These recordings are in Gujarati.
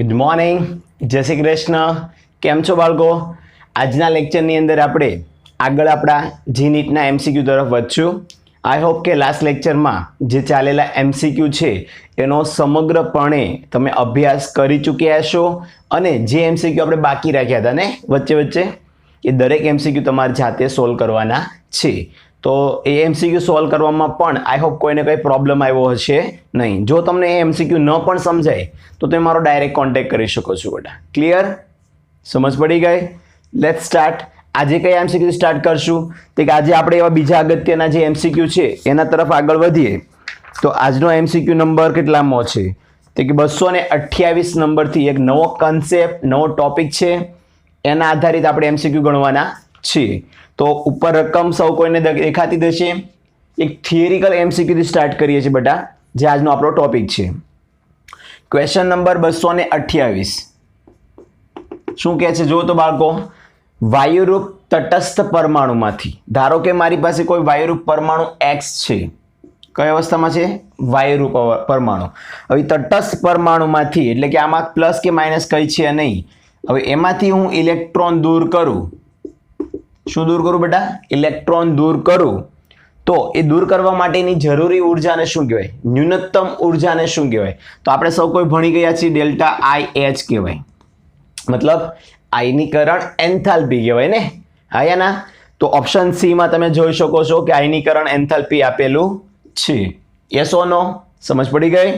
ગુડ મોર્નિંગ, જય શ્રી કૃષ્ણ. કેમ છો બાળકો? આજના લેક્ચરની અંદર આપણે આગળ આપણા જી નીટના એમસીક્યુ તરફ વધશું. આઈ હોપ કે લાસ્ટ લેક્ચરમાં જે ચાલેલા એમસીક્યુ છે એનો સમગ્રપણે તમે અભ્યાસ કરી ચૂક્યા હશો અને જે એમસીક્યુ આપણે બાકી રાખ્યા હતા ને વચ્ચે વચ્ચે એ દરેક એમસીક્યુ તમારે જાતે સોલ્વ કરવાના છે. તો એ એમસીક્યુ સોલ્વ કરવામાં પણ આઈ હોપ કોઈને કંઈ પ્રોબ્લેમ આવ્યો હશે નહીં. જો તમને એ એમસીક્યુ ન પણ સમજાય તો તમે મારો ડાયરેક્ટ કોન્ટેક્ટ કરી શકો છો બેટા. ક્લિયર? સમજ પડી ગઈ? Let's start. આજે કઈ એમસીક્યુ સ્ટાર્ટ કરશું તો કે આજે આપણે એવા બીજા અગત્યના જે એમસીક્યુ છે એના તરફ આગળ વધીએ. તો આજનો એમસીક્યુ નંબર કેટલામો છે? તો કે 228 નંબરથી એક નવો કન્સેપ્ટ, નવો ટોપિક છે, એના આધારિત આપણે એમસીક્યુ ગણવાના છીએ. તો ઉપર રકમ સૌ કોઈને દેખાતી દેશે. એક થિયરિકલ એમસીક્યુથી સ્ટાર્ટ કરીએ છીએ બેટા, જે આજનો આપણો ટોપિક છે. ક્વેશ્ચન નંબર 228 શું કહે છે? જો તો બાળકો, વાયુરૂપ તટસ્થ પરમાણુમાંથી, ધારો કે મારી પાસે કોઈ વાયુરૂપ પરમાણુ X છે. કઈ અવસ્થામાં છે? વાયુરૂપ પરમાણુ. હવે તટસ્થ પરમાણુમાંથી એટલે કે આમાં પ્લસ કે માઇનસ કઈ છે નહીં. હવે એમાંથી હું ઇલેક્ટ્રોન દૂર કરું. શું દૂર કરું બેટા? ઇલેક્ટ્રોન દૂર કરું તો એ દૂર કરવા માટેની જરૂરી ઉર્જાને શું કહેવાય? ન્યૂનતમ ઉર્જાને શું કહેવાય? તો આપણે સૌ કોઈ ભણી ગયા છીએ, ડેલ્ટા IH કહેવાય. મતલબ આયનીકરણ એન્થાલ્પી કહેવાય ને. હા ના? તો ઓપ્શન સી માં તમે જોઈ શકો છો કે આયનીકરણ એન્થાલ્પી આપેલું છે. યસ ઓર નો? સમજ પડી ગઈ?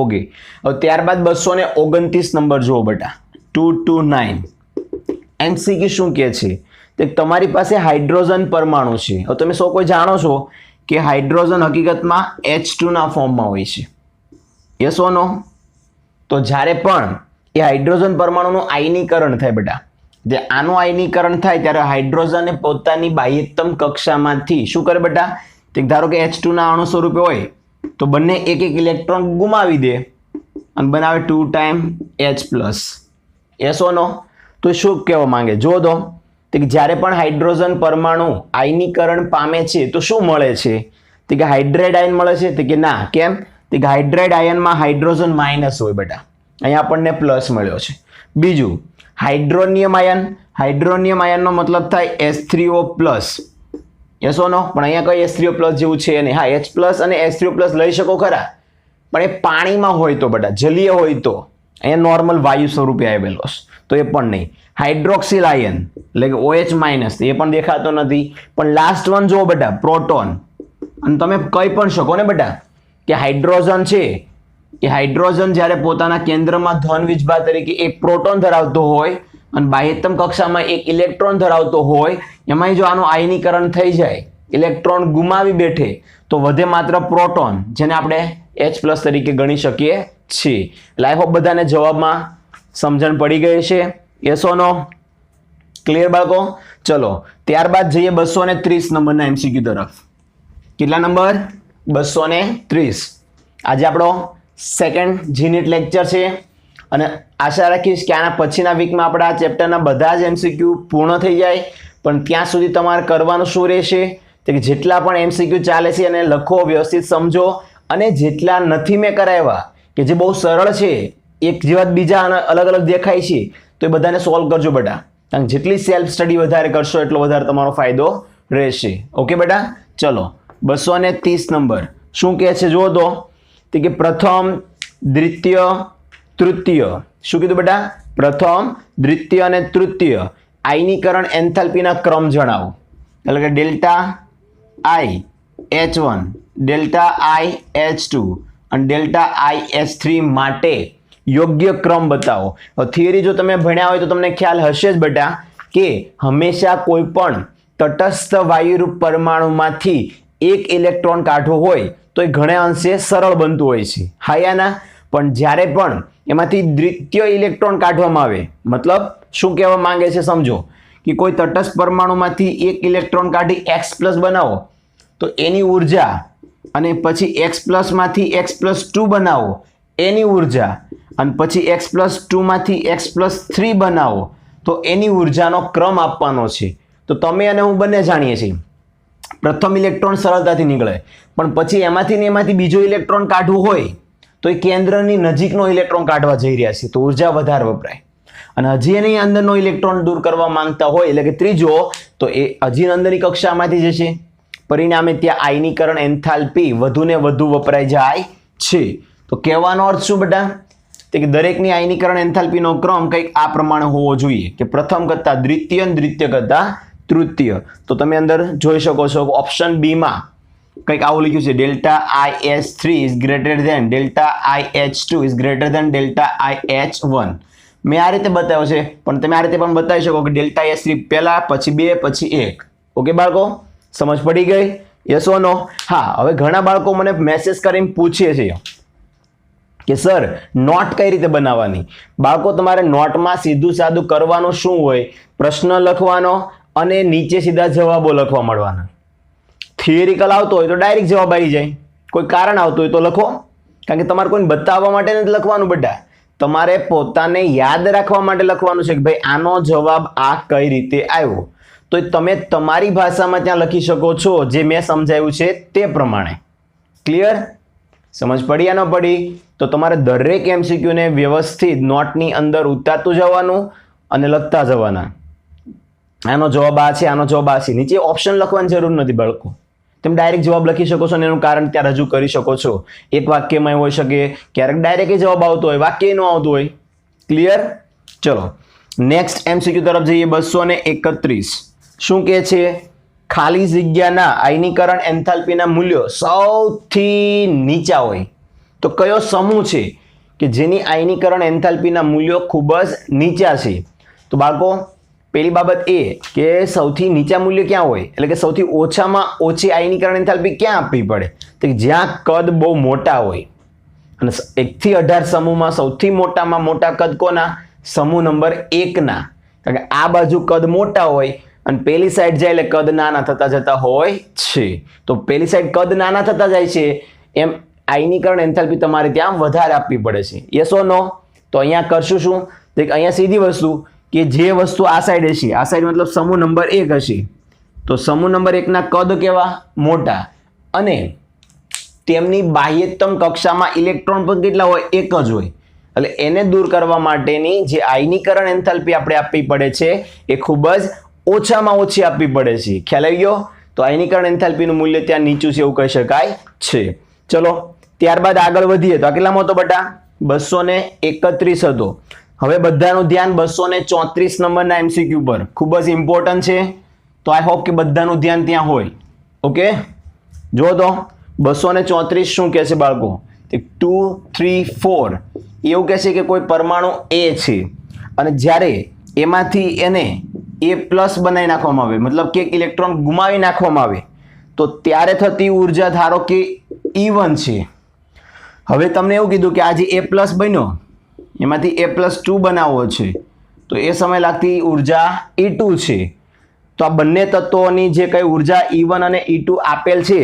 ઓકે. હવે ત્યારબાદ 229 નંબર જુઓ બેટા, 229. એમસીક્યુ શું કહે છે? તો તમારી પાસે હાઇડ્રોજન પરમાણુ છે. હવે તમે સૌ કોઈ જાણો છો કે હાઇડ્રોજન હકીકતમાં H2 ના ફોર્મમાં હોય છે. યસ ઓર નો? તો જ્યારે પણ એ હાઇડ્રોજન પરમાણુનું આયનીકરણ થાય બેટા, જે આનું આયનીકરણ થાય ત્યારે હાઇડ્રોજન પોતાની બાહ્યતમ કક્ષામાંથી શું કરે બેટા? ધારો કે H2 ના અણુ સ્વરૂપે હોય તો બંને એક એક ઇલેક્ટ્રોન ગુમાવી દે અને બનાવે 2 ટાઈમ H+. યસ ઓર નો? તો શું કહેવા માંગે? જો દો કે જ્યારે પણ હાઇડ્રોજન પરમાણુ આયનીકરણ પામે છે તો શું મળે છે? તો કે હાઇડ્રેટ આયન મળે છે. તો કે ના. કેમ? તો કે હાઇડ્રેટ આયનમાં હાઇડ્રોજન માઇનસ હોય બેટા, અહીંયા આપણને પ્લસ મળ્યો છે. બીજું હાઇડ્રોનિયમ આયન. હાઇડ્રોનિયમ આયનનો મતલબ થાય H3O+. યસ ઓર નો? પણ અહીંયા કઈ H3O+ જેવું છે નહીં. હા, H+ અને H3O+ લઈ શકો ખરા, પણ એ પાણીમાં હોય તો બેટા, જલીય હોય તો. અહીંયા નોર્મલ વાયુ સ્વરૂપે આવેલો તો એ પણ નહીં. હાઇડ્રોક્સિલ આયન એટલે કે OH- એ પણ દેખાતો નથી. પણ લાસ્ટ વન જુઓ બેટા, પ્રોટોન. અને તમે કહી પણ શકો ને બેટા કે હાઇડ્રોજન છે એ હાઇડ્રોજન જ્યારે પોતાના કેન્દ્રમાં ધન વીજભાર તરીકે એક પ્રોટોન ધરાવતો હોય અને બાહ્યતમ કક્ષામાં એક ઇલેક્ટ્રોન ધરાવતો હોય, એમાં જો આનું આયનીકરણ થઈ જાય, ઇલેક્ટ્રોન ગુમાવી બેઠે તો વધે માત્ર પ્રોટોન, જેને આપણે H+ તરીકે ગણી શકીએ છીએ. એટલે આઈ હોપ બધાને જવાબમાં સમજણ પડી ગઈ છે. Yes or no? ક્લિયર બાળકો? ચલો ત્યારબાદ જઈએ 230 નંબરના એમસીક્યુ તરફ. કેટલા નંબર? 230. આજે આપણો સેકન્ડ જીનીટ લેક્ચર છે અને આશા રાખીશ કે આના પછીના વીકમાં આપણા આ ચેપ્ટરના બધા જ એમસીક્યુ પૂર્ણ થઈ જાય. પણ ત્યાં સુધી તમારે કરવાનું શું રહેશે? તો કે જેટલા પણ એમસીક્યુ ચાલે છે એને લખો, વ્યવસ્થિત સમજો, અને જેટલા નથી મેં કરાવ્યા કે જે બહુ સરળ છે, એક જેવા બીજા અલગ અલગ દેખાય છે, તો એ બધાને સોલ્વ કરજો બેટા. કારણ જેટલી સેલ્ફ સ્ટડી વધારે કરશો એટલો વધારે તમારો ફાયદો રહેશે. ઓકે બેટા? ચલો 230 નંબર શું કહે છે? જો તો કે પ્રથમ, દ્વિતીય, તૃતીય. શું કીધું બેટા? પ્રથમ, દ્વિતીય અને તૃતીય આયનીકરણ એન્થાલ્પીના ક્રમ જણાવો. એટલે કે ડેલ્ટા IH1, ડેલ્ટા IH2 અને ડેલ્ટા IH3 માટે યોગ્ય ક્રમ બતાવો. થિયરી જો તમે ભણ્યા હોય તો તમને ખ્યાલ હશે જ બેટા કે હંમેશા કોઈ પણ તટસ્થ વાયુરૂપ પરમાણુમાંથી એક ઇલેક્ટ્રોન કાઢવો હોય તો એ ઘણા અંશે સરળ બનતું હોય છે. હા યા ના? પણ જ્યારે પણ એમાંથી દ્વિતીય ઇલેક્ટ્રોન કાઢવામાં આવે, મતલબ શું કહેવા માંગે છે સમજો કે કોઈ તટસ્થ પરમાણુમાંથી એક ઇલેક્ટ્રોન કાઢી X+ બનાવો તો એની ઉર્જા, અને પછી X+ માંથી X+2 બનાવો એની ઉર્જા, અને પછી X+2 માંથી X+3 બનાવો તો એની ઉર્જાનો ક્રમ આપવાનો છે. તો તમે અને હું બંને જાણીએ છીએ પ્રથમ ઇલેક્ટ્રોન સરળતાથી નીકળે, પણ પછી એમાંથી ને એમાંથી બીજો ઇલેક્ટ્રોન કાઢવું હોય તો એ કેન્દ્રની નજીકનો ઇલેક્ટ્રોન કાઢવા જઈ રહ્યા છે, તો ઉર્જા વધારે વપરાય. અને હજી એની અંદરનો ઇલેક્ટ્રોન દૂર કરવા માંગતા હોય એટલે કે ત્રીજો, તો એ હજી અંદરની કક્ષામાંથી જશે. પરિણામે ત્યાં આયનીકરણ એન્થાલ્પી વધુ ને વધુ વપરાઈ જાય છે. તો કહેવાનો અર્થ શું બેટા? કે દરેકની આયનીકરણ એન્થાલ્પીનો ક્રમ કંઈક આ પ્રમાણે હોવો જોઈએ કે પ્રથમ કરતા દ્વિતીય, દ્વિતીય કરતા તૃતીય. તો તમે અંદર જોઈ શકો છો ઓપ્શન બી માં કંઈક આવું લખ્યું છે, delta IH3 is greater than delta IH2 is greater than delta IH1. મેં આ રીતે બતાવ્યો છે, પણ તમે આ રીતે પણ બતાવી શકો કે ડેલ્ટા IH3 પહેલા, પછી 2, પછી 1. ઓકે બાળકો, સમજ પડી ગઈ? યસ ઓર નો? હા. હવે ઘણા બાળકો મને મેસેજ કરીને પૂછે છે કે સર નોટ કઈ રીતે બનાવવાની? બાળકો, તમારે નોટમાં સીધું સાદું કરવાનું શું હોય? પ્રશ્ન લખવાનો અને નીચે સીધા જવાબો લખવા મળવાના. થિયરિકલ આવતો હોય તો ડાયરેક્ટ જવાબ આવી જાય, કોઈ કારણ આવતું હોય તો લખો, કારણ કે તમારે કોઈને બતાવવા માટે નથી લખવાનું બેટા, તમારે પોતાને યાદ રાખવા માટે લખવાનું છે કે ભાઈ આનો જવાબ આ કઈ રીતે આવ્યો. તો તમે તમારી ભાષામાં ત્યાં લખી શકો છો જે મેં સમજાવ્યું છે તે પ્રમાણે. ક્લિયર? સમજ પડી યા ન પડી? તો તમારે દરેક MCQ ને વ્યવસ્થિત નોટની અંદર ઉતારતું જવાનું અને લખતા જવાના. આનો જવાબ આ છે, આનો જવાબ આ છે. નીચે ઓપ્શન લખવાની જરૂર નથી બાળકો, તમે ડાયરેક્ટ જવાબ લખી શકો છો અને એનું કારણ ત્યાં રજૂ કરી શકો છો. એક વાક્યમાં હોઈ શકે, ક્યારેક ડાયરેક્ટ જવાબ આવતો હોય, વાક્ય ન આવતું હોય. ક્લિયર? ચલો નેક્સ્ટ MCQ તરફ જઈએ. 231 શું કહે છે? ખાલી જગ્યાના આયનીકરણ એન્થાલ્પીના મૂલ્યો સૌથી નીચા હોય તો કયો સમૂહ છે કે જેની આયનીકરણ એન્થાલ્પીના મૂલ્યો ખૂબ જ નીચા છે? તો બાળકો, પહેલી બાબત એ કે સૌથી નીચા મૂલ્ય ક્યાં હોય, એટલે કે સૌથી ઓછામાં ઓછી આયનીકરણ એન્થાલ્પી ક્યાં આપવી પડે? તો જ્યાં કદ બહુ મોટા હોય. અને 1 થી 18 સમૂહમાં સૌથી મોટામાં મોટા કદ કોના? સમૂહ નંબર 1 ના. કારણ કે આ બાજુ કદ મોટા હોય અને પેલી સાઈડ જાય એટલે કદ નાના થતા જતા હોય છે. તો પેલી સાઈડ કદ નાના થતા જાય છે એમ આયનીકરણ એન્થાલ્પી તમારે ત્યાં વધારે આપવી પડે છે. યસ ઓર નો? તો અહીંયા કરશું શું? તો અહીંયા સીધી વસ્તુ કે જે વસ્તુ આ સાઈડ હશે, આ સાઈડ મતલબ સમૂહ નંબર 1 હશે, તો સમૂહ નંબર 1 ના કદ કેવા? મોટા. અને તેમની બાહ્યતમ કક્ષામાં ઇલેક્ટ્રોન પણ કેટલા હોય? 1 જ હોય. એટલે એને દૂર કરવા માટેની જે આયનીકરણ એન્થાલ્પી આપણે આપવી પડે છે એ ખૂબ જ ઓછામાં ઓછી આપવી પડે છે. ખ્યાલ આવી ગયો? તો આયનીકરણ એન્થાલ્પીનું મૂલ્ય ત્યાં નીચું છે એવું કહી શકાય છે. ચલો ત્યારબાદ આગળ વધીએ તો આ કેટલામાં હતો બેટા? 231 હતો. હવે બધાનું ધ્યાન 234 નંબરના MCQ પર, ખૂબ જ ઇમ્પોર્ટન્ટ છે. તો આઈ હોપ કે બધાનું ધ્યાન ત્યાં હોય. ઓકે, જો તો 234 શું કહે છે બાળકો? 2, 3, 4 એવું કહે છે કે કોઈ પરમાણુ A છે અને જ્યારે એમાંથી એને A+ બનાવી નાખવામાં આવે, મતલબ કે ઇલેક્ટ્રોન ગુમાવી નાખવામાં આવે, તો ત્યારે થતી ઉર્જા ધારો કે E1 છે. હવે તમને એવું કીધું કે આ જે A+ બન્યો એમાંથી A+2 બનાવવો છે, તો એ સમય લાગતી ઉર્જા E2 છે. તો આ બંને તત્વોની જે કઈ ઉર્જા E1 અને E2 આપેલ છે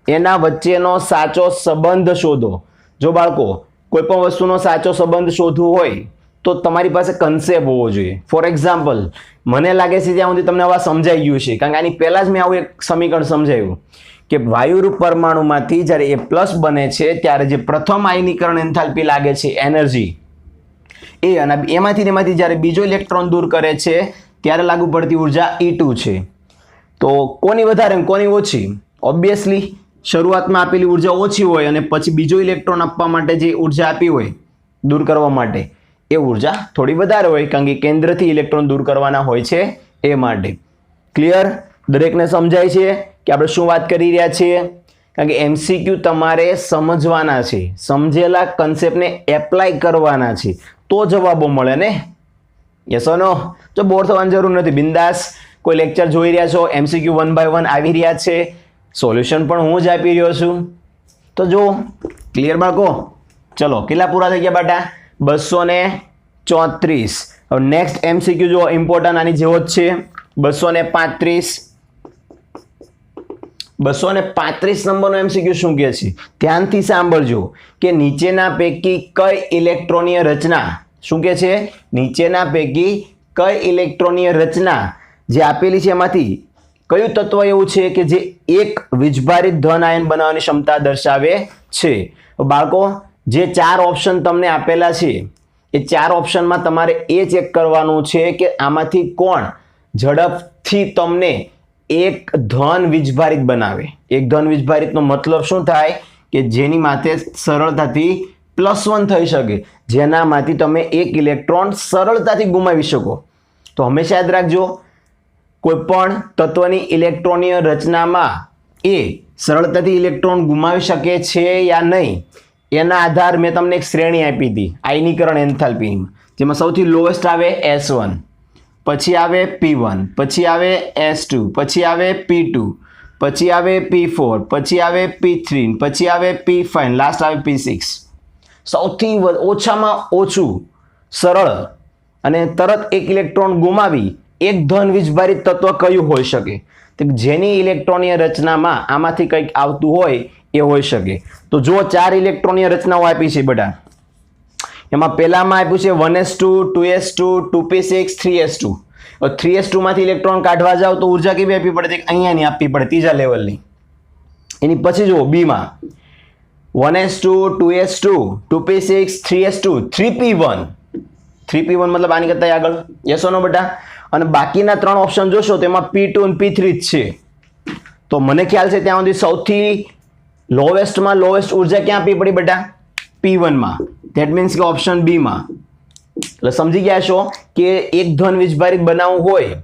એના વચ્ચેનો સાચો સંબંધ શોધો. જો બાળકો કોઈ પણ વસ્તુનો સાચો સંબંધ શોધવો હોય તો તમારી પાસે કન્સેપ્ટ હોવો જોઈએ. ફોર એક્ઝામ્પલ, મને લાગે છે ત્યાં સુધી તમને આવા સમજાઈ ગયું છે, કારણ કે આની પહેલા જ મેં આવું એક સમીકરણ સમજાવ્યું કે વાયુરૂપ પરમાણુમાંથી જ્યારે A+ બને છે ત્યારે જે પ્રથમ આયનીકરણ એન્થાલ્પી લાગે છે એનર્જી એ, અને એમાંથી જ્યારે બીજો ઇલેક્ટ્રોન દૂર કરે છે ત્યારે લાગુ પડતી ઉર્જા E2 છે. તો કોની વધારે અને કોની ઓછી? ઓબ્વિયસલી શરૂઆતમાં આપેલી ઉર્જા ઓછી હોય અને પછી બીજો ઇલેક્ટ્રોન આપવા માટે જે ઉર્જા આપી હોય દૂર કરવા માટે એ ઉર્જા થોડી વધારે હોય, કારણ કે કેન્દ્રથી ઇલેક્ટ્રોન દૂર કરવાના હોય છે એ માટે. ક્લિયર? દરેકને સમજાય છે કે આપણે શું વાત કરી રહ્યા છીએ? કારણ કે MCQ તમારે સમજવાના છે, સમજેલા કન્સેપ્ટને એપ્લાય કરવાના છે તો જવાબો મળે ને. યસ ઓર નો? જો બોર થવાની જરૂર નથી, બિંદાસ કોઈ લેક્ચર જોઈ રહ્યા છો, MCQ 1 by 1 આવી રહ્યા છે, સોલ્યુશન પણ હું જ આપી રહ્યો છું. તો જો ક્લિયર બાળકો? ચલો કેટલા પૂરા થઈ ગયા બેટા? 234. હવે નેક્સ્ટ MCQ જો ઇમ્પોર્ટન્ટ આની જેવો જ છે. 235 નંબરનો MCQ શું કહે છે? ધ્યાનથી સાંભળજો કે નીચેના પૈકી કઈ ઇલેક્ટ્રોનીય રચના, શું કહે છે? નીચેના પૈકી કઈ ઇલેક્ટ્રોનીય રચના જે આપેલી છે એમાંથી કયું તત્વ એવું છે કે જે એક વીજભારિત ધન આયન બનાવવાની ક્ષમતા દર્શાવે છે? બાળકો જે 4 ઓપ્શન તમને આપેલા છે એ 4 ઓપ્શનમાં તમારે એ ચેક કરવાનું છે કે આમાંથી કોણ ઝડપથી તમને એક ધન વીજભારિત બનાવે. એક ધન વીજભારિતનો મતલબ શું થાય કે જેની માથે સરળતાથી +1 થઈ શકે, જેનામાંથી તમે એક ઇલેક્ટ્રોન સરળતાથી ગુમાવી શકો. તો હંમેશા યાદ રાખજો, કોઈ પણ તત્વની ઇલેક્ટ્રોનીય રચનામાં એ સરળતાથી ઇલેક્ટ્રોન ગુમાવી શકે છે યા નહીં, એના આધાર મેં તમને એક શ્રેણી આપી હતી આયનીકરણ એન્થાલ્પીની, જેમાં સૌથી લોએસ્ટ આવે S1, પછી આવે P1, પછી આવે S2, પછી આવે P2, પછી આવે P4, પછી આવે P3, પછી આવે P5, લાસ્ટ આવે P6. સૌથી ઓછામાં ઓછું સરળ અને તરત એક ઇલેક્ટ્રોન ગુમાવી એક ધન વીજભારિત તત્વ કયું હોઈ શકે? તો જેની ઇલેક્ટ્રોનીય રચનામાં આમાંથી કંઈક આવતું હોય એ હોઈ શકે. તો જો 4 ઇલેક્ટ્રોનીય રચનાઓ આપી છે બેટા, એમાં પહેલામાં આપ્યું છે 1s2, 2s2, 2p6, 3s2. 3s2 માંથી ઇલેક્ટ્રોન કાઢવા જાવ તો ઉર્જા કેવી આપવી પડે? અહીંયાની આપવી પડે, ત્રીજા લેવલની. એની પછી જુઓ બીમાં 1s2, 2s2, 2p6, 3s2, 3p1. 3p1 મતલબ આની કરતા આગળ, યસ ઓર નો બેટા? અને બાકીના 3 ઓપ્શન જોશો તો એમાં P2 અને P3 જ છે. તો મને ખ્યાલ છે ત્યાં સુધી સૌથી લોએસ્ટમાં લોએસ્ટ ઉર્જા ક્યાં આપવી પડી બેટા? P1 માં. ધેટ મીન્સ કે ઓપ્શન બી માં. એટલે સમજી ગયા છો કે એક ધન વીજભારિત બનાવવું હોય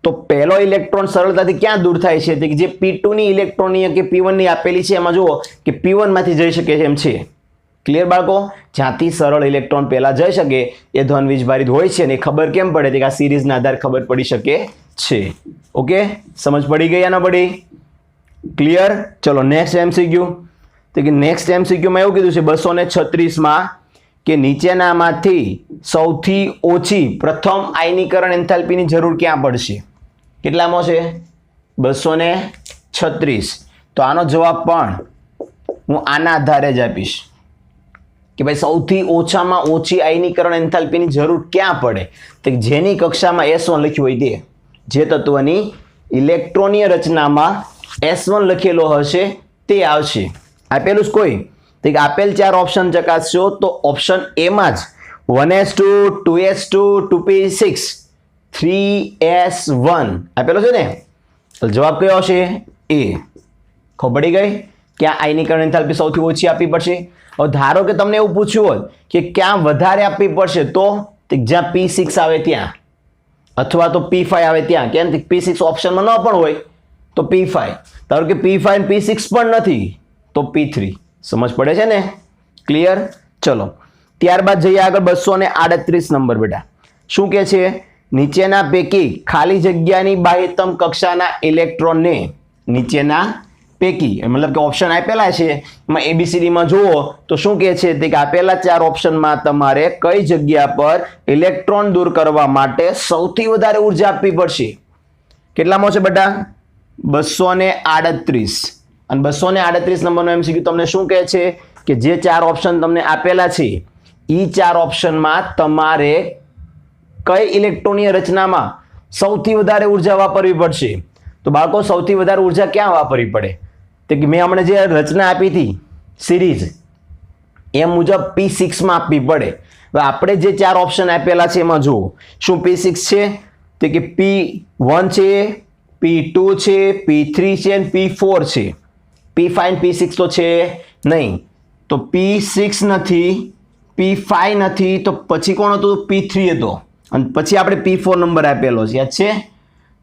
તો પહેલો ઇલેક્ટ્રોન સરળતાથી ક્યાં દૂર થાય છે? કે જે P2 ની ઇલેક્ટ્રોનીય કે P1 ની આપેલી છે એમાં જુઓ કે P1 માંથી જઈ શકે એમ છે. ક્લિયર બાળકો? જ્યાંથી સરળ ઇલેક્ટ્રોન પહેલા જઈ શકે એ ધન વીજભારિત હોય છે, ને ખબર કેમ પડે? કે આ સિરીઝના આધારે ખબર પડી શકે છે. ઓકે, સમજ પડી ગઈ યા ન પડી? ક્લિયર? ચલો નેક્સ્ટ MCQ. તો કે નેક્સ્ટ MCQ માં એવું કીધું છે 236 માં કે નીચેનામાંથી સૌથી ઓછી પ્રથમ આયનીકરણ એન્થાલ્પીની જરૂર ક્યાં પડશે? કેટલામાં છે? 236. તો આનો જવાબ પણ હું આના આધારે જ આપીશ કે ભાઈ સૌથી ઓછામાં ઓછી આયનીકરણ એન્થાલ્પીની જરૂર ક્યાં પડે? તો જેની કક્ષામાં S1 લખ્યું હોય તે, જે તત્વની ઇલેક્ટ્રોનીય રચનામાં S1 લખેલો હશે તે આવશે. આપેલું જ કોઈ? તો આપેલ 4 ઓપ્શન ચકાસશો તો ઓપ્શન એ માં જ 1s2, 2s2, 2p6, 3s1 આપેલો છે ને? તો જવાબ કયો હશે? એ. ખબર પડી ગઈ? ક્યાં આયનીકરણ એન્થાલ્પી સૌથી ઓછી આપવી પડશે? હવે ધારો કે તમને એવું પૂછ્યું હોત કે ક્યાં વધારે આપવી પડશે, તો જ્યાં P6 આવે ત્યાં, અથવા તો P5 આવે ત્યાં. કેમ? P6 ઓપ્શનમાં ન પણ હોય તો P5. ધારો કે P5 અને P6 પણ નથી તો P3. સમજ પડે છે ને? ક્લિયર? ચલો ત્યારબાદ જઈએ આગળ 238 નંબર બેટા. શું કે છે? નીચેના પૈકી ખાલી જગ્યાની બાહ્યતમ કક્ષાના ઇલેક્ટ્રોનને, નીચેના પૈકી મતલબ કે ઓપ્શન આપેલા છે એમાં ABCD માં જુઓ તો શું કહે છે? તે કે આપેલા 4 ઓપ્શનમાં તમારે કઈ જગ્યા પર ઇલેક્ટ્રોન દૂર કરવા માટે સૌથી વધારે ઉર્જા આપવી પડશે? કેટલામાં છે બેટા? 238. અને 238 નંબરનો MCQ તમને શું કહે છે? કે જે 4 ઓપ્શન તમને આપેલા છે એ 4 ઓપ્શનમાં તમારે કઈ ઇલેક્ટ્રોનીય રચનામાં સૌથી વધારે ઉર્જા વાપરવી પડશે? તો બાળકો સૌથી વધારે ઉર્જા ક્યાં વાપરવી પડે? તો કે મેં હમણાં જે રચના આપી હતી સિરીઝ એ મુજબ P6 માં આપવી પડે. હવે આપણે જે 4 ઓપ્શન આપેલા છે એમાં જુઓ શું P6 છે? તો કે P1 છે, P2 છે, P3 છે અને P4 છે. P5 અને P6 તો છે નહીં. તો P6 નથી, P5 નથી, તો પછી કોણ હતું? P3 હતો. અને પછી આપણે P4 નંબર આપેલો છે, યાદ છે?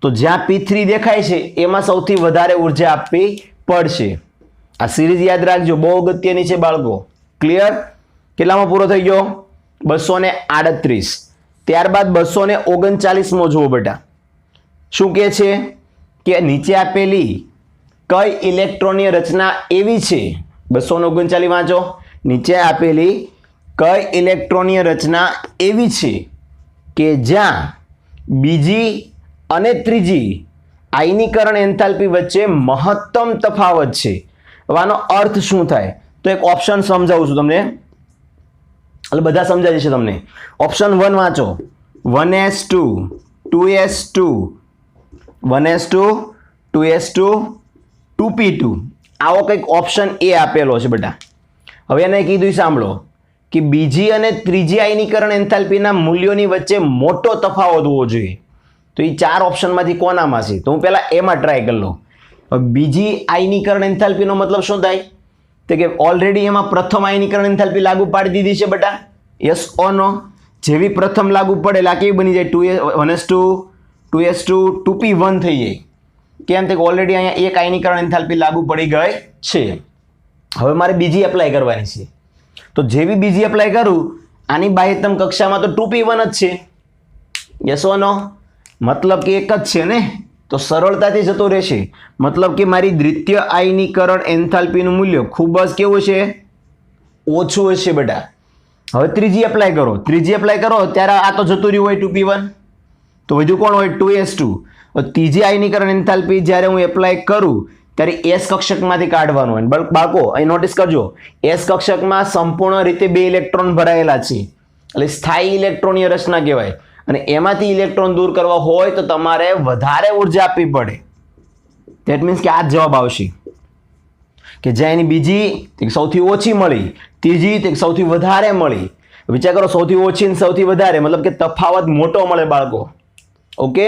તો જ્યાં P3 દેખાય છે એમાં સૌથી વધારે ઉર્જા આપવી પડશે. આ સિરીઝ યાદ રાખજો, બહુ અગત્યની છે બાળકો. ક્લિયર? કેટલામાં પૂરો થઈ ગયો? 238. ત્યારબાદ 239 માં જુઓ બેટા. શું કહે છે? કે નીચે આપેલી કઈ ઇલેક્ટ્રોનીય રચના એવી છે? 239 વાંચો. નીચે આપેલી કઈ ઇલેક્ટ્રોનીય રચના એવી છે કે જ્યાં બીજી અને ત્રીજી આયનીકરણ એન્થાલ્પી વચ્ચે મહત્તમ તફાવત છે? હવે આનો અર્થ શું થાય? તો એક ઓપ્શન સમજાવું છું તમને, એટલે બધા સમજાય જશે તમને. ઓપ્શન 1 વાંચો. 1s2, 2s2, 1s2, 2s2, 2p2. આવો કંઈક ઓપ્શન એ આપેલો છે બેટા. હવે એને કીધું સાંભળો કે બીજી અને ત્રીજી આયનીકરણ એન્થાલ્પીના મૂલ્યોની વચ્ચે મોટો તફાવત હોવો જોઈએ. તો એ 4 ઓપ્શનમાંથી કોનામાં છે? તો હું પહેલા એમાં ટ્રાય કરી લઉં. બીજી આયનીકરણ એન્થાલ્પીનો મતલબ શું થાય? તો કે ઓલરેડી એમાં પ્રથમ આયનીકરણ એન્થાલ્પી લાગુ પાડી દીધી છે બેટા. યસ ઓર નો? જેવી પ્રથમ લાગુ પડે એટલે આ કેવી બની જાય? 1s2 2s2 2p1 થઈ જાય. કેમ? કે ઓલરેડી અહીંયા એક આયનીકરણ એન્થાલ્પી લાગુ પડી ગઈ છે. હવે મારે બીજી એપ્લાય કરવાની છે. તો જેવી બીજી એપ્લાય કરું, આની બાહ્યતમ કક્ષામાં તો 2p1 જ છે. યસ ઓર નો? મતલબ કે એક જ છે ને, તો સરળતાથી જતો રહેશે. મતલબ કે મારી દ્વિતીય આયનીકરણ એન્થાલ્પીનું મૂલ્ય ખૂબ જ કેવું છે? ઓછું હશે બેટા. હવે ત્રીજી એપ્લાય કરો. ત્રીજી એપ્લાય કરો ત્યારે આ તો જતું રહ્યું હોય 2p1, તો વધુ કોણ હોય? 2s2. ત્રીજી આયનીકરણ એન્થાલ્પી જ્યારે હું એપ્લાય કરું ત્યારે એસ કક્ષકમાંથી કાઢવાનું હોય. બાળકો અહીં નોટિસ કરજો, એસ કક્ષકમાં સંપૂર્ણ રીતે 2 ઇલેક્ટ્રોન ભરાયેલા છે, એટલે સ્થાયી ઇલેક્ટ્રોનની રચના કહેવાય. અને એમાંથી ઇલેક્ટ્રોન દૂર કરવા હોય તો તમારે વધારે ઉર્જા આપવી પડે. ધેટ મીન્સ કે આ જવાબ આવશે કે જ્યાં એની બીજી સૌથી ઓછી મળી, ત્રીજી તે સૌથી વધારે મળી. વિચાર કરો, સૌથી ઓછી અને સૌથી વધારે મતલબ કે તફાવત મોટો મળે બાળકો. ઓકે,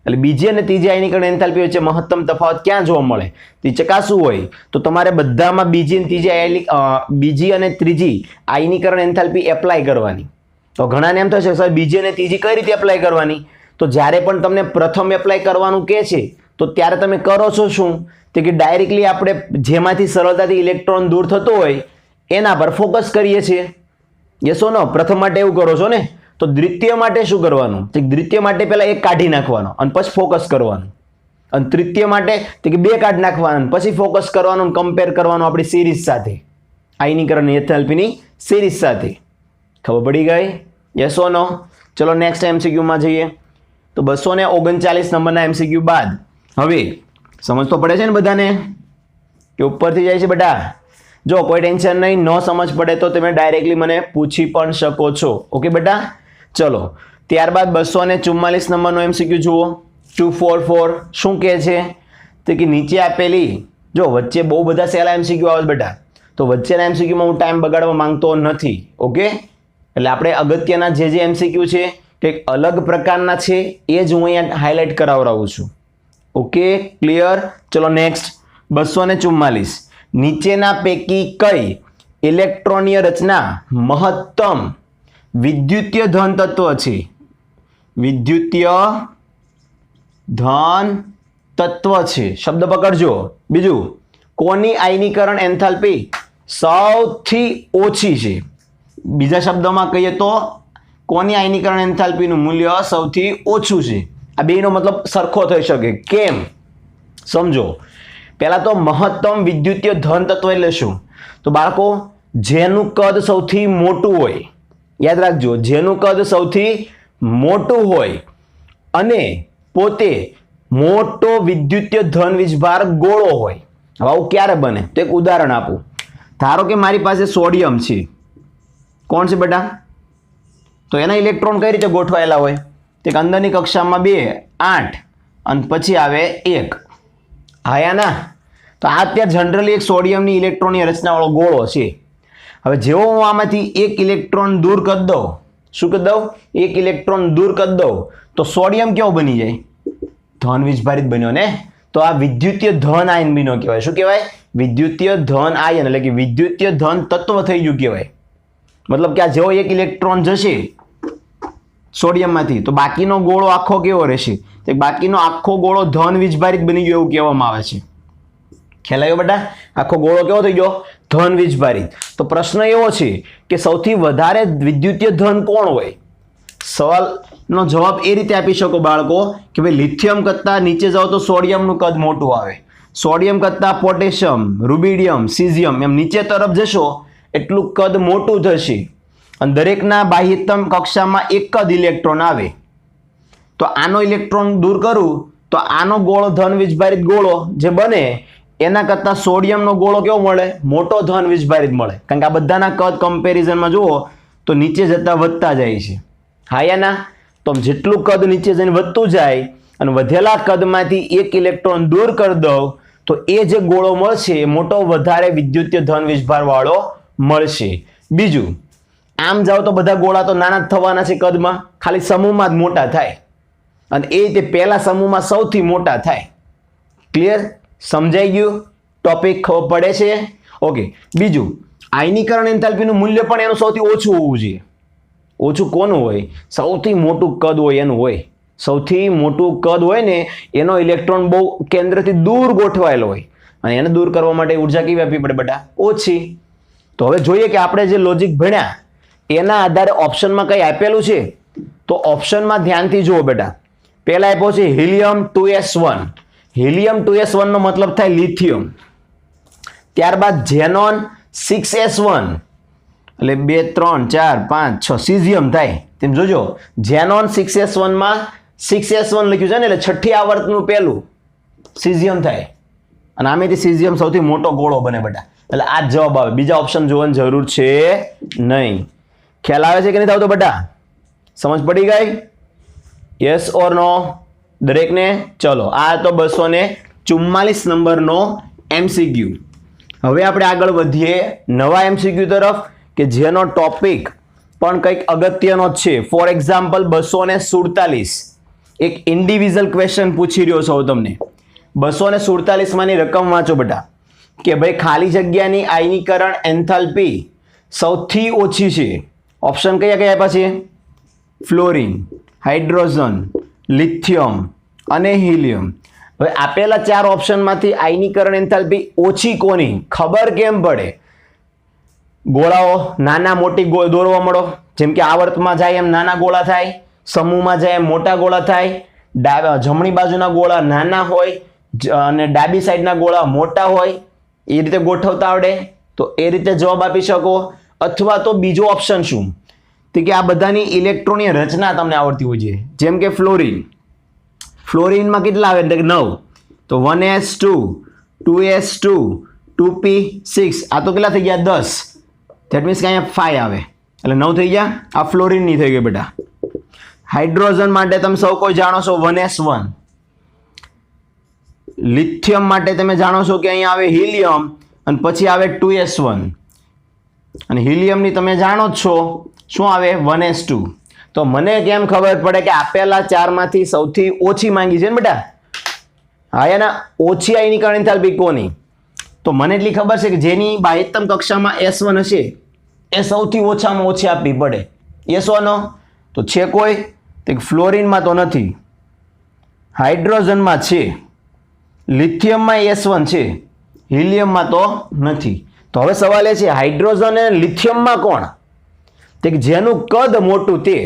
એટલે બીજી અને ત્રીજી આયનીકરણ એન્થાલ્પી વચ્ચે મહત્તમ તફાવત ક્યાં જોવા મળે તે ચકાસવું હોય તો તમારે બધામાં બીજી અને ત્રીજી આયનીકરણ એન્થાલ્પી એપ્લાય કરવાની. તો ઘણાને એમ થશે સર બીજી અને ત્રીજી કઈ રીતે એપ્લાય કરવાની? તો જ્યારે પણ તમને પ્રથમ એપ્લાય કરવાનું કહે છે તો ત્યારે તમે કરો છો શું? તો કે ડાયરેક્ટલી આપણે જેમાંથી સરળતાથી ઇલેક્ટ્રોન દૂર થતો હોય એના પર ફોકસ કરીએ છીએ. યસ ઓર નો? પ્રથમ માટે એવું કરો છો ને, તો દ્વિતીય માટે શું કરવાનું? દ્વિતીય માટે પહેલા એક કાઢી નાખવાનો અને પછી ફોકસ કરવાનું. અને તૃતીય માટે તો કે 2 કાઢી નાખવાના પછી ફોકસ કરવાનું, કમ્પેર કરવાનું આપણી સિરીઝ સાથે, આયનીકરણ એન્થાલ્પીની સિરીઝ સાથે. ખબર પડી ગઈ? યસ ઓર નો? ચલો નેક્સ્ટ એમસીક્યુમાં જઈએ. તો 239 નંબરના એમસીક્યુ બાદ હવે સમજ તો પડે છે ને બધાને કે ઉપરથી જાય છે બેટા? જો કોઈ ટેન્શન નહીં, ન સમજ પડે તો તમે ડાયરેક્ટલી મને પૂછી પણ શકો છો. ઓકે બેટા? ચલો ત્યારબાદ 244 નંબરનો એમસીક્યુ જુઓ. 244 શું કહે છે? તો કે નીચે આપેલી, જો વચ્ચે બહુ બધા સહેલા એમસીક્યુ આવે બેટા, તો વચ્ચેના એમસીક્યુમાં હું ટાઈમ બગાડવા માંગતો નથી. ઓકે, એટલે આપણે અગત્યના જે એમસીક્યુ છે કંઈક અલગ પ્રકારના છે એ જ હું અહીંયા હાઇલાઇટ કરાવડાવું છું. Okay, clear? ચલો નેક્સ્ટ 244. નીચેના પૈકી કઈ ઇલેક્ટ્રોનીય રચના મહત્તમ વિદ્યુતીય ધન તત્વ છે? વિદ્યુતીય ધન તત્વ છે, શબ્દ પકડજો. બીજું, કોની આયનીકરણ એન્થાલ્પી સૌથી ઓછી છે? બીજા શબ્દોમાં કહીએ તો કોની આયનીકરણ એન્થાલ્પીનું મૂલ્ય સૌથી ઓછું છે? આ બેનો મતલબ સરખો થઈ શકે. કેમ? સમજો. પહેલા તો મહત્તમ વિદ્યુતીય ધન તત્વ એટલે શું? તો બાળકો, જેનું કદ સૌથી મોટું હોય, યાદ રાખજો, જેનું કદ સૌથી મોટું હોય અને પોતે મોટો વિદ્યુતીય ધન વીજભાર ગોળો હોય. હવે આવું ક્યારે બને? તો એક ઉદાહરણ આપું. ધારો કે મારી પાસે સોડિયમ છે. કોણ છે બેટા? તો એના ઇલેક્ટ્રોન કઈ રીતે ગોઠવાયેલા હોય? તો અંદરની કક્ષામાં 2 8 અને પછી આવે 1. આયા ના? તો આ અત્યારે જનરલી એક સોડિયમની ઇલેક્ટ્રોનની રચનાવાળો ગોળો છે. હવે જેવો હું આમાંથી એક ઇલેક્ટ્રોન દૂર કરી દઉં, શું કરી દઉં? એક ઇલેક્ટ્રોન દૂર કરી દઉં તો સોડિયમ કેવો બની જાય? ધન વીજભારિત બન્યો ને. તો આ વિદ્યુતીય ધન આયન બન્યો કહેવાય. શું કહેવાય? વિદ્યુતીય ધન આયન, એટલે કે વિદ્યુતીય ધન તત્વ થઈ ગયું કહેવાય. મતલબ કે આ જેવો એક ઇલેક્ટ્રોન જશે સોડિયમમાંથી તો બાકીનો ગોળો આખો કેવો રહેશે? તો બાકીનો આખો ગોળો ધન વીજભારિત બની ગયો એવું કહેવામાં આવે છે. ખ્યાલ આવ્યો બેટા? આખો ગોળો કેવો થઈ ગયો? ધન વીજભારિત. તો પ્રશ્ન એવો છે કે સૌથી વધારે વિદ્યુતીય ધન કોણ હોય? સવાલનો જવાબ એ રીતે આપી શકો બાળકો કે ભાઈ લિથિયમ કરતાં નીચે જાઓ તો સોડિયમનું કદ મોટું આવે, સોડિયમ કરતાં પોટેશિયમ, રૂબિડિયમ, સીઝિયમ એમ નીચે તરફ જશો એટલું કદ મોટું થશે. અને દરેકના બાહ્યતમ કક્ષામાં એક જ ઇલેક્ટ્રોન આવે. તો આનો ઇલેક્ટ્રોન દૂર કરું તો આનો ગોળો ધન વીજભારિત ગોળો જે બને એના કરતાં સોડિયમનો ગોળો કેવો મળે? મોટો ધન વીજભારિત મળે. કારણ કે આ બધાના કદ કમ્પેરિઝનમાં જુઓ તો નીચે જતા વધતા જાય છે. હા યા ના? તો જેટલું કદ નીચે જઈને વધતું જાય અને વધેલા કદમાંથી એક ઇલેક્ટ્રોન દૂર કરી દઉં તો એ જે ગોળો મળશે એ મોટો વધારે વિદ્યુતીય ધન વીજભાર વાળો મળશે. બીજું, આમ જાઓ તો બધા ગોળા તો નાના જ થવાના છે કદમાં, ખાલી સમૂહમાં જ મોટા થાય અને એ રીતે પહેલા સમૂહમાં સૌથી મોટા થાય. ક્લિયર? સમજાઈ ગયું? ટોપિક ખબર પડે છે? ઓકે. બીજું, આયનીકરણ એન્થાલ્પીનું મૂલ્ય પણ એનું સૌથી ઓછું હોવું જોઈએ. ઓછું કોનું હોય? સૌથી મોટું કદ હોય એનું હોય. સૌથી મોટું કદ હોય ને એનો ઇલેક્ટ્રોન બહુ કેન્દ્રથી દૂર ગોઠવાયેલો હોય અને એને દૂર કરવા માટે ઉર્જા કેવી આપવી પડે બેટા? ઓછી. તો હવે જોઈએ કે આપણે જે લોજિક ભણ્યા એના આધારે ઓપ્શનમાં કઈ આપેલું છે. તો ઓપ્શનમાં ધ્યાનથી જુઓ બેટા. પહેલા આપ્યો છે હિલિયમ 2s1. હિલિયમ 2s1 નો મતલબ થાય લિથિયમ. ત્યારબાદ ઝેનોન 6s1 એટલે 2 3 4 5 6 સીઝિયમ થાય. તેમ જોજો, ઝેનોન 6s1 માં 6s1 લખ્યું છે ને એટલે છઠ્ઠી આવર્તનું પહેલું સીઝિયમ થાય અને આમેથી સીઝિયમ સૌથી મોટો ગોળો બને બેટા. એટલે આ જવાબ આવે. બીજા ઓપ્શન જોવાની જરૂર છે નહીં. ખ્યાલ આવે છે કે નહીં આવતો બેટા? સમજ પડી ગઈ? યસ ઓર નો દરેકને? ચલો, આ તો 244 નંબરનો MCQ. હવે આપણે આગળ વધીએ નવા MCQ તરફ કે જેનો ટોપિક પણ કંઈક અગત્યનો છે. ફોર એક્ઝામ્પલ 247 એક ઇન્ડિવિજ્યુઅલ ક્વેશ્ચન પૂછી રહ્યો છું તમને. 247 માંની રકમ વાંચો બેટા કે ભાઈ ખાલી જગ્યાની આયનીકરણ એન્થાલ્પી સૌથી ઓછી છે. ઓપ્શન કયા કયા આપ્યા છે? ફ્લોરિન, હાઇડ્રોજન, લિથિયમ અને હિલિયમ. હવે આપેલા 4 ઓપ્શનમાંથી આયનીકરણ એન્થાલ્પી ઓછી કોની ખબર કેમ પડે? ગોળાઓ નાના મોટી દોરવા મળો. જેમ કે આવર્તમાં જાય એમ નાના ગોળા થાય, સમૂહમાં જાય એમ મોટા ગોળા થાય, જમણી બાજુના ગોળા નાના હોય અને ડાબી સાઈડના ગોળા મોટા હોય. એ રીતે ગોઠવતા આવડે તો એ રીતે જવાબ આપી શકો. અથવા તો બીજો ઓપ્શન શું કે આ બધાની ઇલેક્ટ્રોનની રચના તમને આવડતી હોય છે. જેમ કે ફ્લોરિન, ફ્લોરિનમાં કેટલા આવે? 9. તો 1s2 2s2 2p6 આ તો કેટલા થઈ ગયા? 10. ધેટ મીન્સ કે અહીંયા 5 આવે એટલે 9 થઈ ગયા. આ ફ્લોરિનની થઈ ગઈ બેટા. હાઇડ્રોજન માટે તમે સૌ કોઈ જાણો છો 1s1. લિથિયમ માટે તમે જાણો છો કે અહીંયા આવે હિલિયમ અને પછી આવે 2s1 અને હિલિયમની તમે જાણો જ છો શું આવે? 1s2. તો મને કેમ ખબર પડે કે આપેલા 4 માંથી સૌથી ઓછી માંગી છે ને બેટા? હા, એના ઓછી આયનીકરણ એન્થાલ્પી કોની? તો મને એટલી ખબર છે કે જેની બાહ્યતમ કક્ષામાં S1 હશે એ સૌથી ઓછામાં ઓછી આપવી પડે. S1 તો છે કોઈ? તો ફ્લોરિનમાં તો નથી, હાઇડ્રોજનમાં છે, લિથિયમમાં S1 છે, હિલિયમમાં તો નથી. તો હવે સવાલ એ છે હાઇડ્રોજન અને લિથિયમમાં કોણ? તે જેનું કદ મોટું તે.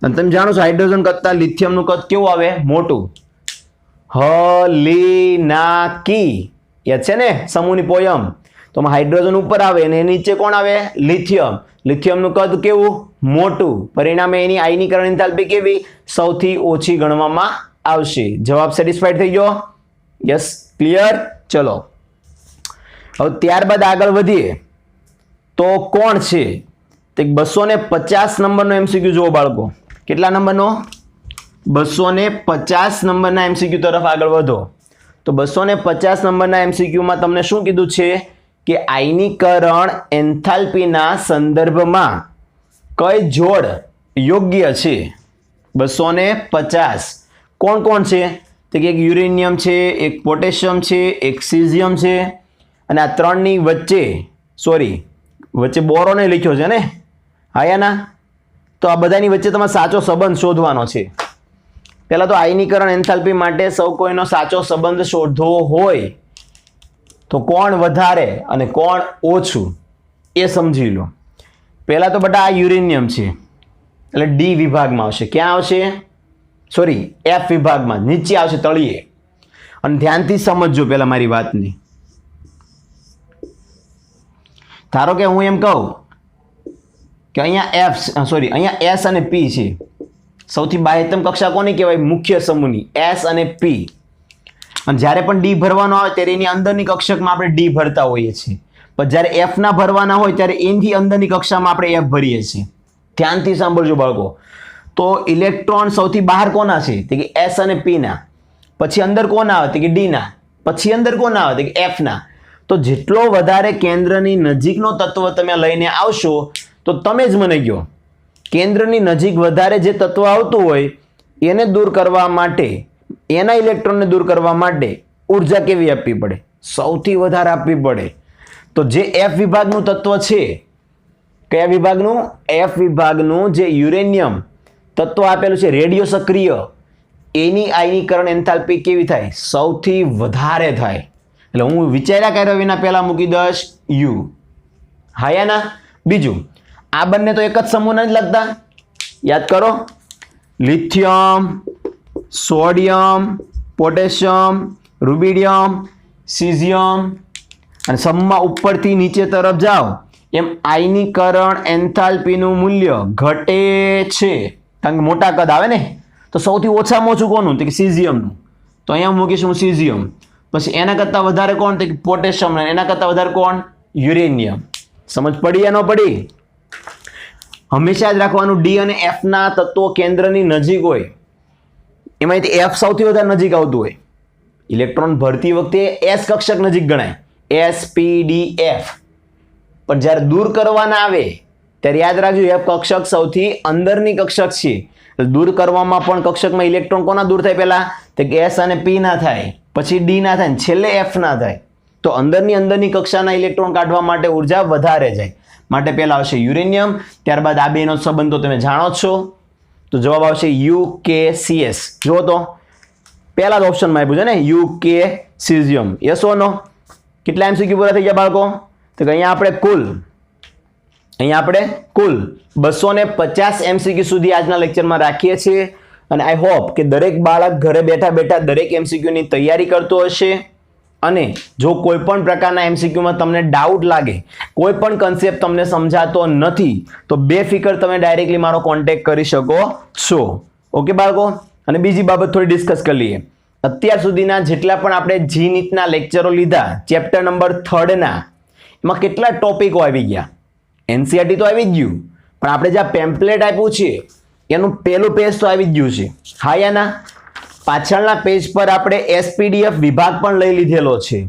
અને તમે જાણો છો હાઇડ્રોજન કરતા લિથિયમનું કદ કેવું આવે? મોટું. હલીનાકી યાદ છે ને સમૂહની પોયમ? તો હાઇડ્રોજન ઉપર આવે અને નીચે કોણ આવે? લિથિયમ. લિથિયમનું કદ કેવું? મોટું. પરિણામે એની આયનીકરણ એન્થાલ્પી કેવી? સૌથી ઓછી ગણવામાં આવશે. જવાબ સેટિસ્ફાઈડ થઈ ગયો? Yes, clear? ચલો હવે ત્યારબાદ આગળ વધીએ તો કોણ છે? તો 250 નંબરનો MCQ જુઓ બાળકો. કેટલા નંબરનો? 250 નંબરના MCQ તરફ આગળ વધો. તો 250 નંબરના MCQમાં તમને શું કીધું છે કે આયનીકરણ એન્થાલ્પીના સંદર્ભમાં કઈ જોડ યોગ્ય છે? 250 કોણ કોણ છે? તો કે એક યુરેનિયમ છે, એક પોટેશિયમ છે, એક સીઝિયમ છે અને આ ત્રણની વચ્ચે બોરોને લખ્યો છે ને? હા. તો આ બધાની વચ્ચે તમારે સાચો સંબંધ શોધવાનો છે. પહેલા તો આયનીકરણ એન્થાલ્પી માટે સૌ કોઈનો સાચો સંબંધ શોધવો હોય તો કોણ વધારે અને કોણ ઓછું એ સમજી લો. પહેલા તો બેટા આ યુરેનિયમ છે એટલે ડી વિભાગમાં આવશે. ક્યાં આવશે? F વિભાગમાં, નીચે આવશે તળિયે. અને ધ્યાનથી સમજજો પહેલા મારી વાતની. ધારો કે હું એમ કહું કે અહીંયા S અને P છે. સૌથી બાહ્યતમ કક્ષા કોની કહેવાય? મુખ્ય સમૂહની S અને P. અને જ્યારે પણ ડી ભરવાનો આવે ત્યારે એની અંદરની કક્ષકમાં આપણે ડી ભરતા હોઈએ છીએ. પણ જ્યારે F ના ભરવાના હોય ત્યારે એની અંદરની કક્ષામાં આપણે F ભરીએ છીએ. ધ્યાનથી સાંભળજો બાળકો. તો ઇલેક્ટ્રોન સૌથી બહાર કોના છે? તો કે S અને P ના. પછી અંદર કોના આવે? તો કે D ના. પછી અંદર કોના આવે? તો કે F ના. તો જેટલો વધારે કેન્દ્રની નજીકનો તત્વ તમે લઈને આવશો તો તમે જ મને કહો કેન્દ્રની નજીક વધારે જે તત્વ આવતું હોય એને દૂર કરવા માટે એના ઇલેક્ટ્રોનને દૂર કરવા માટે ઉર્જા કેવી આપવી પડે? સૌથી વધારે આપવી પડે. તો જે એફ વિભાગનું તત્વ છે, કયા વિભાગનું? એફ વિભાગનું જે યુરેનિયમ તત્વ આપેલું છે રેડિયો સક્રિય, એની આયનીકરણ એન્થાલ્પી કેવી થાય? સૌથી વધારે થાય. એટલે હું વિચાર્યા કર્યા વિના પહેલા મૂકી દઈશ યુ. હા ના? બીજું, આ બંને તો એક જ સમૂહને જ લગતા, યાદ કરો. Lithium, sodium, potassium, rubidium, caesium, અને સમમાં ઉપરથી નીચે તરફ જાઓ એમ આયનીકરણ એન્થાલ્પીનું મૂલ્ય ઘટે છે, કારણ કે મોટા કદ આવે ને. તો સૌથી ઓછામાં ઓછું કોનું? તો કે સીઝિયમનું. તો અહીંયા મૂકીશું સીઝિયમ. પછી એના કરતાં વધારે કોણ? તો કે પોટેશિયમ. એના કરતાં વધારે કોણ? યુરેનિયમ. સમજ પડી યા ન પડી? હંમેશા જ રાખવાનું ડી અને એફ ના તત્વો કેન્દ્રની નજીક હોય, એમાંથી એફ સૌથી વધારે નજીક આવતું હોય. ઇલેક્ટ્રોન ભરતી વખતે એસ કક્ષક નજીક ગણાય, SPDF. પણ જ્યારે દૂર કરવાના આવે ત્યારે યાદ રાખજો એફ કક્ષક સૌથી અંદરની કક્ષક છે. દૂર કરવામાં પણ કક્ષકમાં ઇલેક્ટ્રોન કોના દૂર થાય? પહેલા તો એસ અને પી ના થાય, પછી ડી ના થાય, છેલ્લે એફ ના થાય. તો અંદરની કક્ષાના ઇલેક્ટ્રોન કાઢવા માટે ઉર્જા વધારે જાય. માટે પહેલા આવશે યુરેનિયમ, ત્યારબાદ આ બેનો સંબંધ તો તમે જાણો છો. તો જવાબ આવશે UKCS. જુઓ તો પહેલા જ ઓપ્શનમાં આપ્યું છે ને UK સીઝિયમ. યસ ઓર નો? કેટલા MCQ પૂરા થઈ ગયા બાળકો? તો અહીંયા આપણે કુલ 250 MCQ સુધી આજના લેક્ચરમાં રાખીએ છીએ. અને આઈ હોપ કે દરેક બાળક ઘરે બેઠા બેઠા દરેક MCQ ની તૈયારી કરતો હશે. અને જો કોઈ પણ પ્રકારના MCQ માં તમને ડાઉટ લાગે, કોઈ પણ કન્સેપ્ટ તમને સમજાતો નથી, તો બેફિકર તમે ડાયરેક્ટલી મારો કોન્ટેક્ટ કરી શકો છો. ઓકે બાળકો? અને બીજી બાબત થોડી ડિસ્કસ કરી લઈએ. અત્યાર સુધીના જેટલા પણ આપણે જી નીટના લેક્ચરો લીધા, ચેપ્ટર નંબર 3 ના, એમાં કેટલા ટોપિકો આવી ગયા? NCERT તો આવી જ ગયું, પણ આપણે જે પેમ્પલેટ આપ્યું છે એનું પહેલું પેજ તો આવી જ ગયું છે. હા યા ના? પાછળના પેજ પર આપણે SPDF વિભાગ પણ લઈ લીધેલો છે.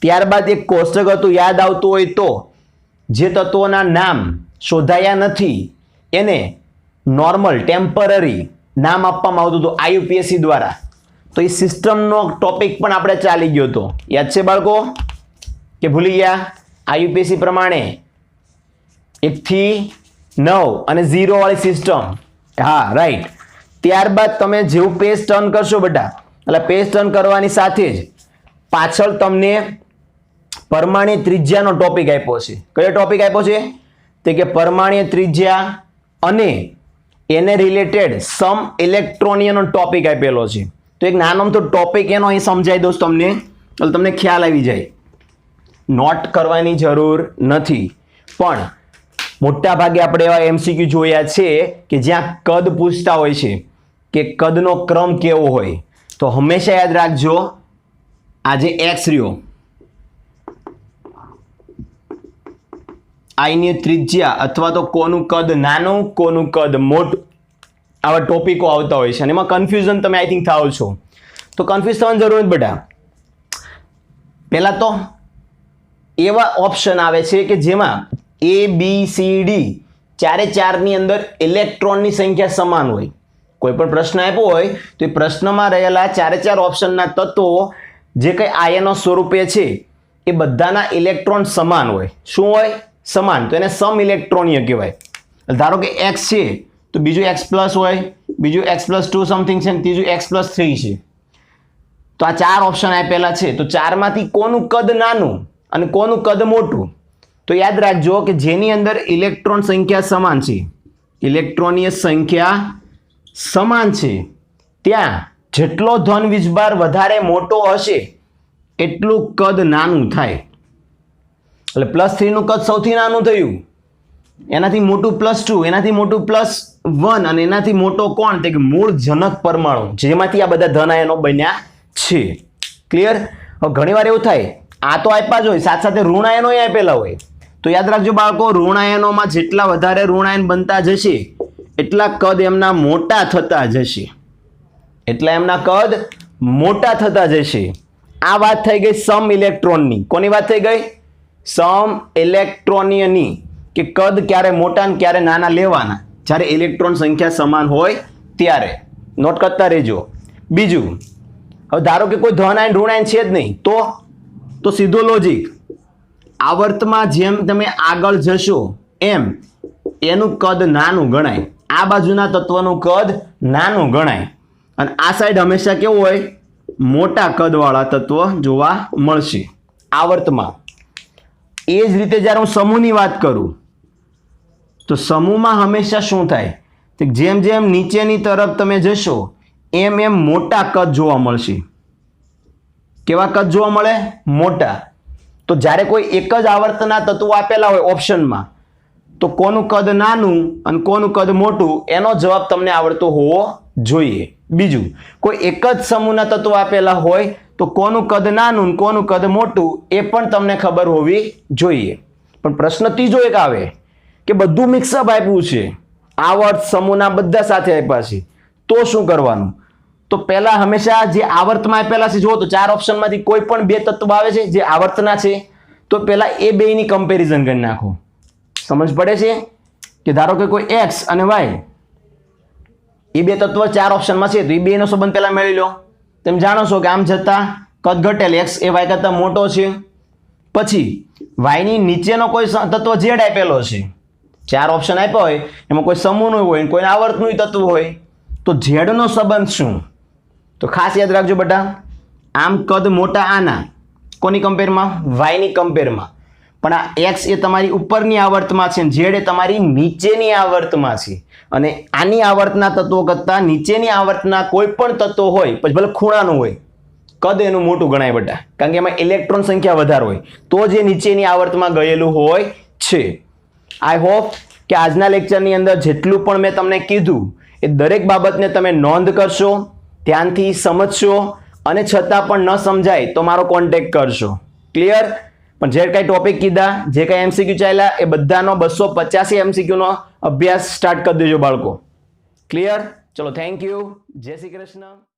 ત્યારબાદ એક કોષ્ટક હતું, યાદ આવતું હોય તો, જે તત્વોના નામ શોધાયા નથી એને નોર્મલ ટેમ્પરરી નામ આપવામાં આવતું હતું IUPAC દ્વારા. તો એ સિસ્ટમનો ટોપિક પણ આપણે ચાલી ગયો હતો. યાદ છે બાળકો કે ભૂલી ગયા? IUPAC પ્રમાણે 1 થી 9 અને 0 વાળી સિસ્ટમ. હા રાઈટ. ત્યારબાદ તમે જેવું પેજ ટર્ન કરશો બેટા, એટલે પેજ ટર્ન કરવાની સાથે જ પાછળ તમને પરમાણ્વીય ત્રિજ્યાનો ટોપિક આપ્યો છે. કયો ટોપિક આપ્યો છે? તે કે પરમાણ્વીય ત્રિજ્યા અને એને રિલેટેડ સમ ઇલેક્ટ્રોનિયનો ટોપિક આપેલો છે. તો એક નાનો તો ટોપિક એનો અહીં સમજાઈ દઉં તમને, એટલે તમને ખ્યાલ આવી જાય. નોટ કરવાની જરૂર નથી, પણ મોટા ભાગે આપણે એવા MCQ જોયા છે કે જ્યાં કદ પૂછતા હોય છે કે કદનો ક્રમ કેવો હોય. તો હંમેશા યાદ રાખજો, આ જે x રહ્યો, આઈની ત્રિજ્યા અથવા તો કોનું કદ નાનું, કોનું કદ મોટું, આવા ટોપિકો આવતા હોય છે. અને એમાં કન્ફ્યુઝન તમે આઈ થિંક થાવ છો. તો કન્ફ્યુઝ થવાની જરૂર નથી બેટા. પહેલા તો એવા ઓપ્શન આવે છે કે જેમાં ABCD ચારે ચારની અંદર ઇલેક્ટ્રોનની સંખ્યા સમાન હોય. કોઈ પણ પ્રશ્ન આપ્યો હોય તો એ પ્રશ્નમાં રહેલા ચારે ચાર ઓપ્શનના તત્વો જે કંઈ આયનો સ્વરૂપે છે એ બધાના ઇલેક્ટ્રોન સમાન હોય. શું હોય? સમાન. તો એને સમ ઇલેક્ટ્રોનીય કહેવાય. ધારો કે x છે તો બીજું x પ્લસ હોય, બીજું x+2 સમથિંગ છે, ત્રીજું x+3 છે. તો આ ચાર ઓપ્શન આપેલા છે. તો ચારમાંથી કોનું કદ નાનું અને કોનું કદ મોટું? તો યાદ રાખજો કે જેની અંદર ઇલેક્ટ્રોન સંખ્યા સમાન છે, ઇલેક્ટ્રોનીય સંખ્યા સમાન છે, ત્યાં જેટલો ધન વીજભાર વધારે મોટો હશે એટલું કદ નાનું થાય. એટલે +3 નું કદ સૌથી નાનું થયું, એનાથી મોટું +2, એનાથી મોટું +1, અને એનાથી મોટો કોણ? તે કે મૂળ જનક પરમાણુ, જેમાંથી આ બધા ધન આયનો બન્યા છે. ક્લિયર? હવે ઘણીવાર એવું થાય, આ તો આપ્યા જ હોય, સાથે સાથે ઋણ આયનો આપેલા હોય. તો યાદ રાખજો બાળકો, ઋણ આયનોમાં જેટલા વધારે ઋણ આયન બનતા જશે એટલા કદ એમના મોટા થતા જશે, એટલા એમના કદ મોટા થતા જશે. આ વાત થઈ ગઈ સમ ઇલેક્ટ્રોનની. કોની વાત થઈ ગઈ? સમ ઇલેક્ટ્રોનની, કે કદ ક્યારે મોટા ને ક્યારે નાના લેવાના જ્યારે ઇલેક્ટ્રોન સંખ્યા સમાન હોય ત્યારે. નોટ કરતા રહેજો. બીજું, હવે ધારો કે કોઈ ધન આયન ઋણ આયન છે જ નહીં, તો સીધો લોજિક, આવર્તમાં જેમ તમે આગળ જશો એમ એનું કદ નાનું ગણાય, આ બાજુના તત્વનું કદ નાનું ગણાય, અને આ સાઈડ હંમેશા કેવું હોય? મોટા કદવાળા તત્વ જોવા મળશે આવર્તમાં. એ જ રીતે જ્યારે હું સમૂહની વાત કરું તો સમૂહમાં હંમેશા શું થાય? જેમ જેમ નીચેની તરફ તમે જશો એમ એમ મોટા કદ જોવા મળશે. કેવા કદ જોવા મળે? મોટા. તો જ્યારે કોઈ એક જ આવર્તના તત્વો આપેલા હોય ઓપ્શનમાં, તો કોનું કદ નાનું અને કોનું કદ મોટું એનો જવાબ તમને આવડતો હોવો જોઈએ. બીજું, કોઈ એક જ સમૂહના તત્વો આપેલા હોય તો કોનું કદ નાનું અને કોનું કદ મોટું એ પણ તમને ખબર હોવી જોઈએ. પણ પ્રશ્ન ત્રીજો એક આવે કે બધું મિક્સઅપ આપ્યું છે, આવર્ત સમૂહના બધા સાથે આપ્યા છે, તો શું કરવાનું? તો પહેલા હંમેશા જે આવર્તમાં આપેલા છે, જુઓ તો 4 ઓપ્શનમાંથી કોઈ પણ 2 તત્વ આવે છે જે આવર્તના છે, તો પહેલા એ બેની કમ્પેરિઝન કરી નાખો. સમજ પડે છે? કે ધારો કે કોઈ x અને y એ 2 તત્વ 4 ઓપ્શનમાં છે, તો એ બેનો સંબંધ પહેલા મેળવી લો. તમે જાણો છો કે આમ જતા કદ ઘટેલ x એ y કરતા મોટો છે. પછી y ની નીચેનો કોઈ તત્વ z આપેલો છે, 4 ઓપ્શન આપ્યા હોય એમાં કોઈ સમૂહનું હોય કોઈ આવર્તનું તત્વ હોય, તો z નો સંબંધ શું? તો ખાસ યાદ રાખજો બેટા, આમ કદ મોટા આના કોની કમ્પેરમાં? y ની કમ્પેરમાં. પણ આ x એ તમારી ઉપરની આવર્તમાં છે, z એ તમારી નીચેની આવર્તમાં છે, અને આની આવર્તના તત્વો કરતા નીચેની આવર્તના કોઈ પણ તત્વો હોય, પછી ભલે ખૂણાનું હોય, કદ એનું મોટું ગણાય બેટા, કારણ કે એમાં ઇલેક્ટ્રોન સંખ્યા વધારે હોય, તો જે નીચેની આવર્તમાં ગયેલું હોય છે. આઈ હોપ કે આજના લેક્ચરની અંદર જેટલું પણ મેં તમને કીધું એ દરેક બાબતને તમે નોંધ કરશો, ધ્યાનથી સમજશો, અને છતાં પણ ન સમજાય તો મારો કોન્ટેક્ટ કરશો. ક્લિયર? પણ જે કાંઈ ટોપિક કીધા, જે કાંઈ એમસીક્યુ ચાલ્યા, એ બધાનો 285 એમસીક્યુનો અભ્યાસ સ્ટાર્ટ કરી દેજો બાળકો. ક્લિયર? ચલો, થેન્ક યુ. જય શ્રી કૃષ્ણ.